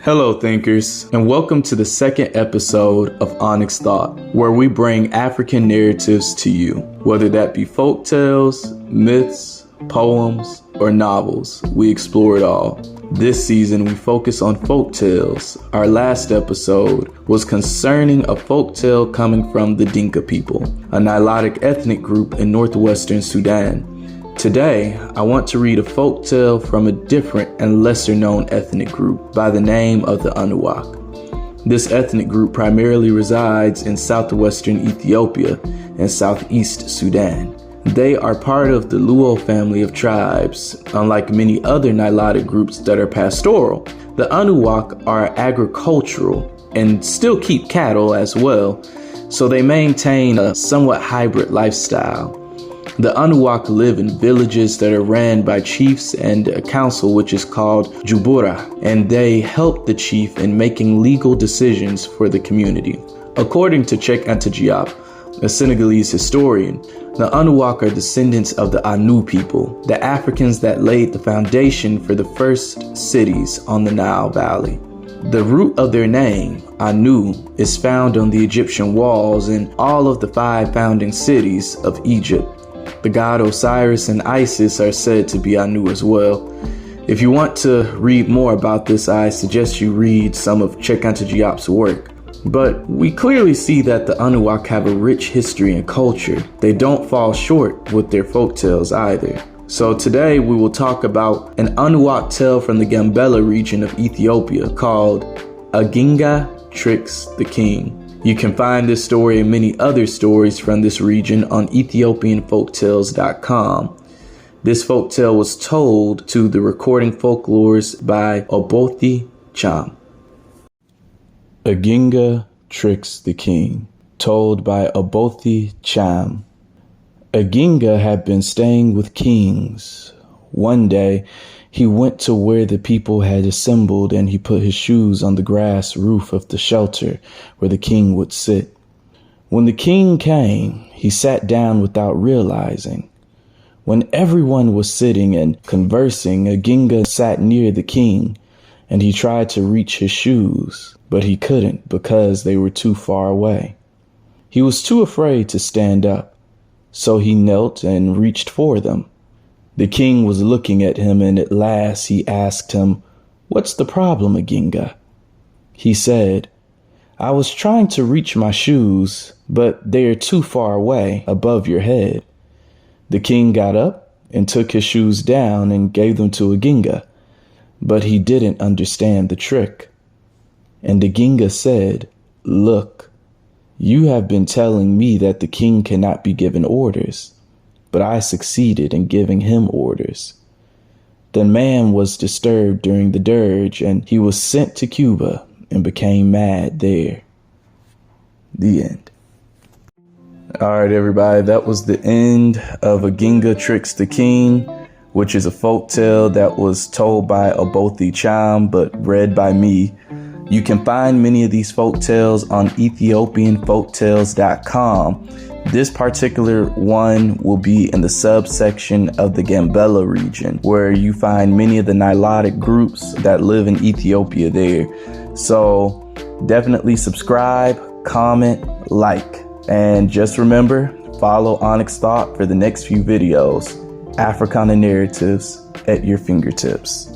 Hello, thinkers, and welcome to the second episode of Onyx Thought, where we bring African narratives to you. Whether that be folk tales, myths, poems, or novels, we explore it all. This season, we focus on folk tales. Our last episode was concerning a folk tale coming from the Dinka people, a Nilotic ethnic group in northwestern Sudan. Today, I want to read a folk tale from a different and lesser-known ethnic group by the name of the ANUAK. This ethnic group primarily resides in southwestern Ethiopia and southeast Sudan. They are part of the Luo family of tribes. Unlike many other Nilotic groups that are pastoral, the ANUAK are agricultural and still keep cattle as well, so they maintain a somewhat hybrid lifestyle. The ANUAK live in villages that are ran by chiefs and a council which is called Jubura, and they help the chief in making legal decisions for the community. According to Agenga, a Senegalese historian, the ANUAK are descendants of the Anu people, the Africans that laid the foundation for the first cities on the Nile Valley. The root of their name, Anu, is found on the Egyptian walls in all of the 5 founding cities of Egypt. The god Osiris and Isis are said to be Anu as well. If you want to read more about this, I suggest you read some of Agenga's work. But we clearly see that the ANUAK have a rich history and culture. They don't fall short with their folktales either. So today we will talk about an ANUAK tale from the Gambela region of Ethiopia called Agenga Tricks the King. You can find this story and many other stories from this region on EthiopianFolktales.com. This folktale was told to the recording folklores by Obothi Cham. Agenga Tricks the King, told by Obothi Cham. Agenga had been staying with kings. One day, he went to where the people had assembled and he put his shoes on the grass roof of the shelter where the king would sit. When the king came, he sat down without realizing. When everyone was sitting and conversing, Agenga sat near the king and he tried to reach his shoes, but he couldn't because they were too far away. He was too afraid to stand up, so he knelt and reached for them. The king was looking at him, and at last he asked him, "What's the problem, Agenga?" He said, "I was trying to reach my shoes, but they are too far away above your head." The king got up and took his shoes down and gave them to Agenga, but he didn't understand the trick. And Agenga said, "Look, you have been telling me that the king cannot be given orders, but I succeeded in giving him orders." The man was disturbed during the dirge, and he was sent to Cuba and became mad there. The end. All right, everybody, that was the end of Agenga Tricks the King, which is a folk tale that was told by Obothi Cham, but read by me. You can find many of these folk tales on EthiopianFolktales.com. This particular one will be in the subsection of the Gambela region, where you find many of the Nilotic groups that live in Ethiopia there. So definitely subscribe, comment, like, and just remember, follow Onyx Thought for the next few videos. Africana narratives at your fingertips.